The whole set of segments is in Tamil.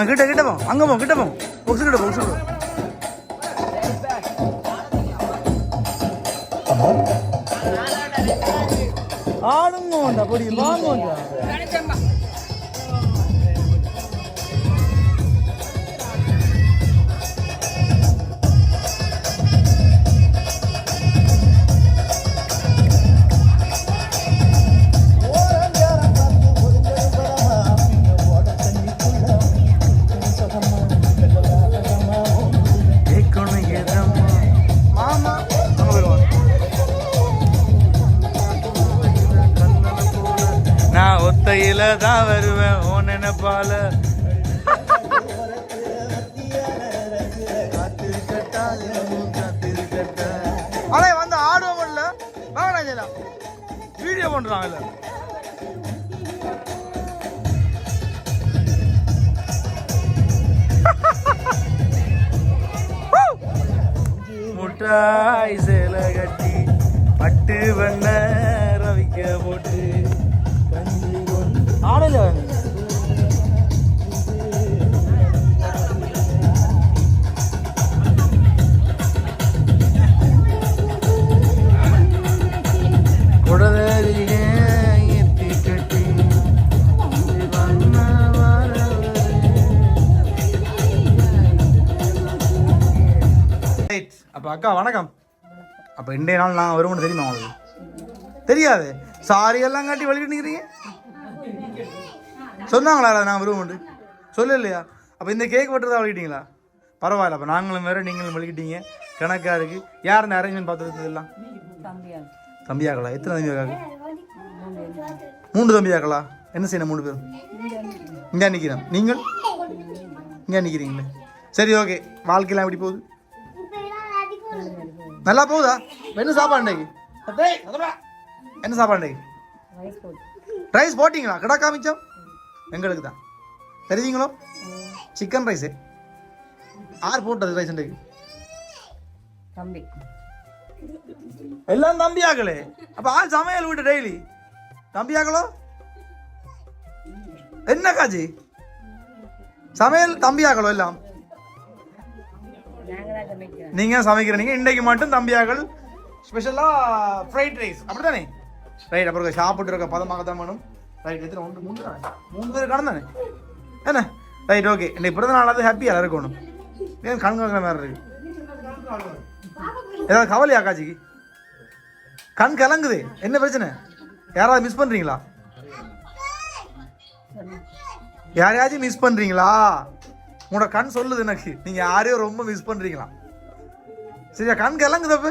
கிட்ட கிட்ட போ, அங்க போ, கிட்ட போ, பொக்ஸ் கிட்ட பொக்ஸ் கிட்ட. ஆடுங்க பொடி வாங்க. நான் ஒத்தையில தான் வருவேன் ஓ நினைப்பால. அலே வந்து ஆடுவோம் இல்ல வாங்க வீடியோ பண்றாங்க இல்ல. முட்டாய் சேலை கட்டி பட்டு வண்ண ரவிக்க போட்டு ஆடல குடதறிய எத்தி கட்டி அப்ப அக்கா வணக்கம். அப்ப இன்றைய நாள் நான் வருவோம்னு தெரியுமா உங்களுக்கு? தெரியாது. சாரி எல்லாம் காட்டி வலிக்கிட்டு நிற்கிறீங்க. சொன்னாங்களா நான் வருவோம் சொல்ல இல்லையா? அப்போ இந்த கேக் வெட்டுறதா வலிக்கிட்டீங்களா? பரவாயில்ல. அப்போ நாங்களும் வேறு நீங்களும் வலிக்கிட்டீங்க. கணக்காக இருக்குது. யார் இந்த அரேஞ்ச்மெண்ட் பார்த்துருந்தது எல்லாம்? தம்பியாக்களா? எத்தனை தம்பியாக்காக்கு? 3 தம்பியாக்களா? என்ன செய்யணும் 3 பேரும்? இங்கே நிற்கிறோம். நீங்கள் இங்கே நிற்கிறீங்களே. சரி ஓகே. வாழ்க்கையெல்லாம் எப்படி போகுது? நல்லா போகுதா? என்ன சாப்பாடு? என்ன சாப்பாடு? ரைஸ் போட்டிங்களா? கடை காமிச்சோம் எங்களுக்கு தான் தெரியுங்களோ. சிக்கன் ரைஸு யார் போட்டது ரைஸ்? தம்பி எல்லாம் தம்பியாக்களே. அப்போ ஆள் சமையல் விட்டு டெய்லி தம்பியாக்களோ? என்ன காஜி சமையல் தம்பியாக்களோ? எல்லாம் நீங்கள் சமைக்கிறீங்க. இன்றைக்கு மட்டும் தம்பியாக்கள் ஸ்பெஷலாக ஃப்ரைட் ரைஸ் அப்படித்தானே? ரைட். அப்புறம் சாப்பிட்டு இருக்க பதமாக தான் வேணும். ரைட். எத்தனை 3 பேர் கடந்தானே என்ன? Right okay. இன்னைக்கு பிறந்த நாளாவது ஹாப்பியாக இருக்கணும். ஏன் கண் கலங்கிற மாதிரி இருக்கு? ஏதாவது கவலையா காட்சிக்கு? கண் கலங்குது. என்ன பிரச்சனை? யாராவது மிஸ் பண்ணுறீங்களா? யாரையாச்சும் மிஸ் பண்ணுறீங்களா? உங்களோட கண் சொல்லுது எனக்கு நீங்கள் யாரையும் ரொம்ப மிஸ் பண்ணுறீங்களா? சரியா? கண் கலங்குதப்பு.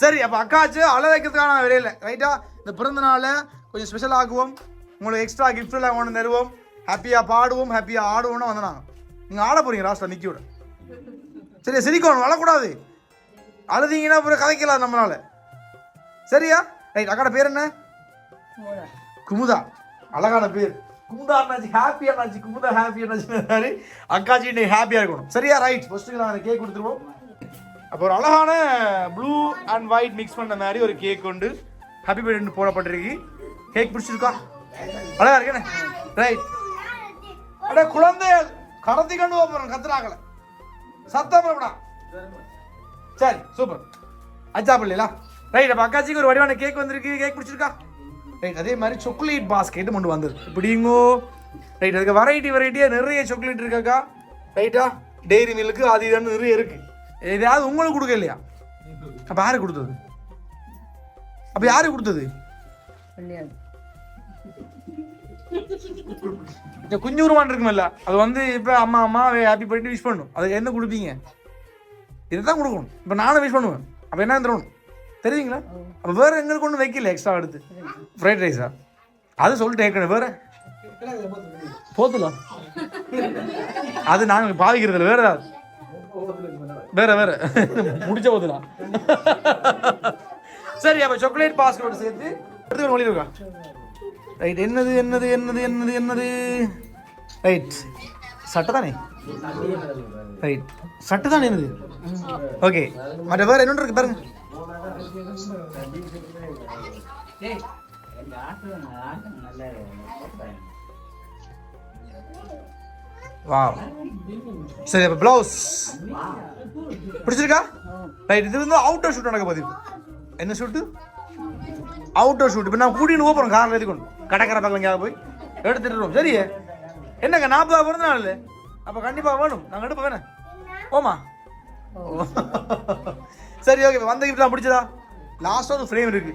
சரி. அப்போ அக்காச்சு அழ வைக்கிறதுக்கான நான் விரையில் ரைட்டா. இந்த பிறந்த நாளை கொஞ்சம் ஸ்பெஷல் ஆக்குவோம். உங்களுக்கு எக்ஸ்ட்ரா கிஃப்ட் எல்லாம் கொண்டு தருவோம். ஹாப்பியாக பாடுவோம், ஹாப்பியாக ஆடுவோம்னு வந்தாங்க. நீங்கள் ஆட போறீங்க லாஸ்ட்டில் நிற்க விட. சரியா? சிரிக்கணும், அழக்கூடாது. அழுதிங்கன்னா அப்புறம் கதைக்கலாம் நம்மளால. சரியா? ரைட். அக்காட பேர் என்ன? குமுதா. அழகான பேர். குமுதா அண்ணாச்சி ஹாப்பி அண்ணாச்சி. குமுதா ஹாப்பி அண்ணாச்சி. அக்காச்சி இன்னைக்கு ஹாப்பியாக இருக்கணும். சரியா? ரைட். ஃபர்ஸ்ட்டுக்கு நான் கேக் கொடுத்துருவோம். அப்போ ஒரு அழகான ப்ளூ அண்ட் ஒயிட் மிக்ஸ் பண்ண மாதிரி ஒரு கேக் கொண்டு ஹாப்பி பர்த்டே போடப்பட்டிருக்கு. கேக் பிடிச்சிருக்கா? அழகா இருக்கேன்னு. ரைட். அட குழந்தைகள் கடத்தி கண்டு போறோம். கத்துறாங்கல சத்தம் பண்ணா. சரி சூப்பர். அச்சா பிள்ளைங்களா? ரைட். அப்போ அக்காச்சிக்கு ஒரு வடிவான கேக் வந்திருக்கு. கேக் பிடிச்சிருக்கா? ரைட். அதே மாதிரி சாக்லேட் பாஸ்கெட் கொண்டு வந்தது இப்படிங்கோ. ரைட். அதுக்கு வெரைட்டியாக நிறைய சாக்லேட் இருக்காக்கா. ரைட்டா? டெய்ரி மில்க்கு அது இதுன்னு நிறைய இருக்கு. எதாவது உங்களுக்கு கொடுக்க இல்லையா? அப்போ யாரு கொடுத்தது? அப்போ யாரு கொடுத்தது? குஞ்சூருமான் இருக்குமில்ல, அது வந்து இப்போ அம்மா ஹாப்பி பர்த்டே விஷ் பண்ணும். அது என்ன கொடுப்பீங்க? இதுதான் கொடுக்கணும். இப்போ நானும் விஷ் பண்ணுவேன். அப்போ என்ன தரணும் தெரியுங்களா? அப்போ வேறு எங்களுக்கு ஒன்றும் வைக்கல எக்ஸ்ட்ரா எடுத்து. ஃப்ரைட் ரைஸா? அது சொல்லிட்டு ஏற்கனவே வேறு போத்துலாம். அது நாங்கள் பாதிக்கிறதில்ல. வேறு ஏதாவது வேற முடிச்ச போதுலாம். சரி. அப்போ சாக்லேட் பாஸ்கெட் சேர்த்து எடுத்து மொழி இருக்கா? ரைட். என்னது ரைட். சட்டை தானே? ரைட். சட்டை தானே என்னது? ஓகே. மற்ற வேறு என்ன இருக்கு பாருங்க. வா சரி அப்போ ப்ளவுஸ் பிடிச்சிருக்கா ரைட். இது வந்து அவுட்டர் ஷூட் நடக்க போகுது. என்ன ஷூட்டு? Outer shoot. இப்போ நான் கூட்டின்னு போகிறோம் காரில் எதுக்கணும் கடற்கரை பக்கம் எங்கேயாவது போய் எடுத்துட்டுருவோம். சரி என்னங்க 40 பிறந்த நாள் இல்லை அப்போ கண்டிப்பாக வேணும். நாங்கள் எடுப்போம் வேணே ஓமா. சரி ஓகே வந்த கிஃப்ட்லாம் பிடிச்சதா? லாஸ்ட்டாக ஒரு ஃப்ரேம் இருக்கு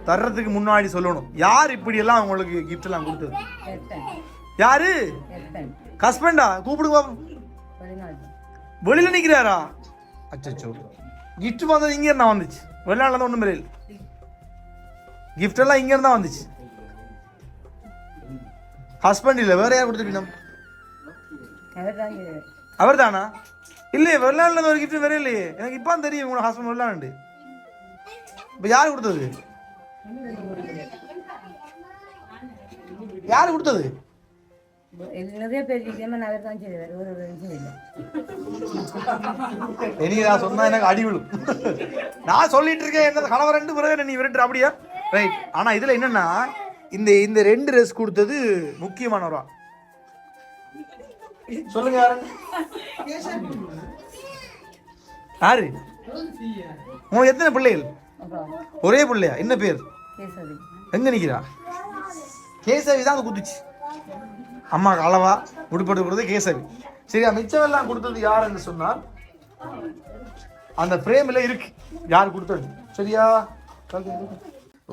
தர்றதுக்கு முன்னாடி சொல்லணும் யார் இப்படியெல்லாம் உங்களுக்கு கிஃப்ட் எல்லாம் கொடுத்தது. யாரு? ஹஸ்பண்டா? கூப்பிடுங்க பாப்போம். வெளியில நிற்கிறாரா? அச்சோ கிஃப்ட் வந்தது இங்கே இருந்தா வந்துச்சு. வெளிநாட்டில் தான் ஒன்றும் இல்லை. கிஃப்ட் எல்லாம் இங்கே இருந்தா வந்துச்சு. ஹஸ்பண்ட் இல்லை வேற யார் கொடுத்துருக்கீங்க? அவர் தானா? இல்லையே வெளிநாட்டில் ஒரு கிஃப்ட் வேற இல்லையே. எனக்கு இப்போ தெரியும் உங்களோட ஹஸ்பண்ட் வெளிநாடு. இப்போ யார் கொடுத்தது? யார் கொடுத்தது? சொன்னா எனக்கு அடி விழும். நான் சொல்லிட்டு இருக்கேன் என்ன கணவர் 2 பிறகு நீ விரட்டு அப்படியா? ரைட். ஆனா இதுல என்னன்னா இந்த 2 ட்ரெஸ் கொடுத்தது முக்கியமானவரா சொல்லுங்க. யாரு? உங்களுக்கு எத்தனை பிள்ளைகள்? ஒரே பிள்ளையா? என்ன பேர்? எங்க நிக்கிறா? கேசவி தான் குத்துச்சு. அம்மா அளவா உடுப்பட்டு கொடுத்தது கேசவி. சரியா? மிச்சம் எல்லாம் கொடுத்தது யார் என்று சொன்னால் அந்த பிரேம்ல இருக்கு யார் கொடுத்தது. சரியா?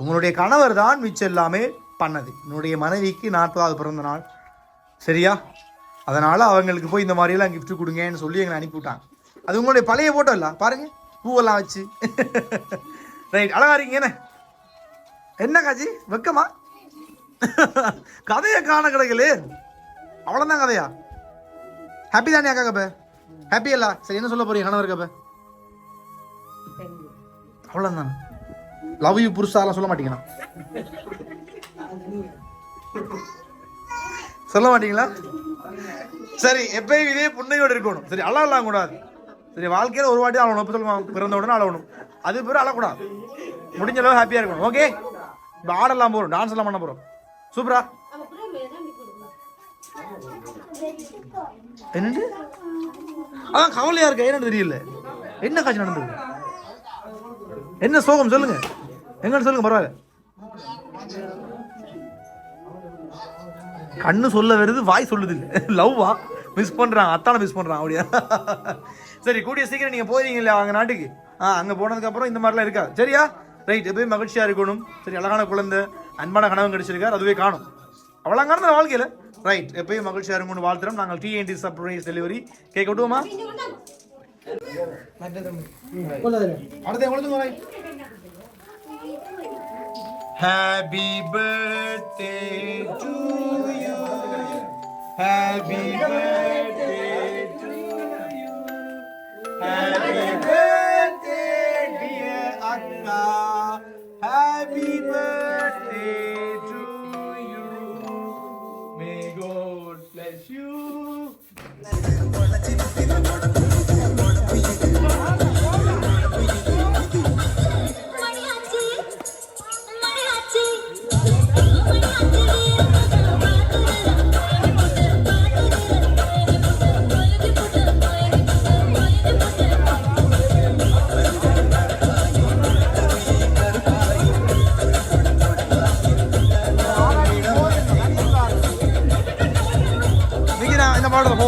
உங்களுடைய கணவர் தான் மிச்சம் எல்லாமே பண்ணது. என்னுடைய மனைவிக்கு 40வது பிறந்த நாள். சரியா? அதனால அவங்களுக்கு போய் இந்த மாதிரியெல்லாம் கிஃப்ட் கொடுங்கன்னு சொல்லி எங்களை அனுப்பிவிட்டாங்க. அது உங்களுடைய பழைய போட்டோ இல்லை பாருங்க பூவெல்லாம் வச்சு. ரைட். அழகா இருக்கீங்க. என்ன காட்சி வெக்கமா? கதையை காண கிடைக்கல. அவ்வளோதான் கதையா? ஹாப்பி தானே அக்கா? கப்ப ஹாப்பி இல்ல? சரி என்ன சொல்ல போறீங்க கணவர் கப்ப? அவ்வளோதான். லவ் யூ புருஷாலாம் சொல்ல மாட்டீங்களா? சொல்ல மாட்டீங்களா? சரி எப்பயும் இதே புண்ணையோடு இருக்கணும். சரி அழலாம் கூடாது. சரி வாழ்க்கையில் ஒரு வாட்டி அழணும். எப்போ சொல்லுவாங்க பிறந்த உடனே அழணும். அது பிறகு அழக்கூடாது. முடிஞ்ச அளவு ஹாப்பியாக இருக்கணும். ஓகே இப்போ ஆடெல்லாம் போகிறோம் டான்ஸ் எல்லாம் பண்ண போகிறோம். சூப்பரா? என்னண்டு அதான் கவலையா இருக்க என்னன்னு தெரியல. என்ன காட்சி நடந்தது? என்ன சோகம் சொல்லுங்க. எங்கன்னு சொல்லுங்க பரவாயில்ல. கண்ணு சொல்ல வருது வாய் சொல்லுது இல்லை. லவ்வா மிஸ் பண்றாங்க. அத்தான மிஸ் பண்றாங்க அப்படியா? சரி கூடிய சீக்கிரம் நீங்க போறீங்களா அவங்க நாட்டுக்கு? அங்க போனதுக்கு அப்புறம் இந்த மாதிரிலாம் இருக்காது. சரியா? ரைட். எப்பயும் மகிழ்ச்சியா இருக்கணும். சரி அழகான குழந்தை அன்பான கணவன் கிடைச்சிருக்காரு. அதுவே காணும் அவ்வளோங்கான வாழ்க்கையில். ரைட். எப்பயும் மகிழ்ச்சியா இருக்கணும்னு வாழ்த்துறோம். நாங்கள் TNT சர்ப்ரைஸ் டெலிவரி கேட்க விட்டுவோமா? Happy birthday to you. Happy birthday to you. Happy birthday dear Akka. Happy birthday to you. May God bless you. இந்த பாடல போ.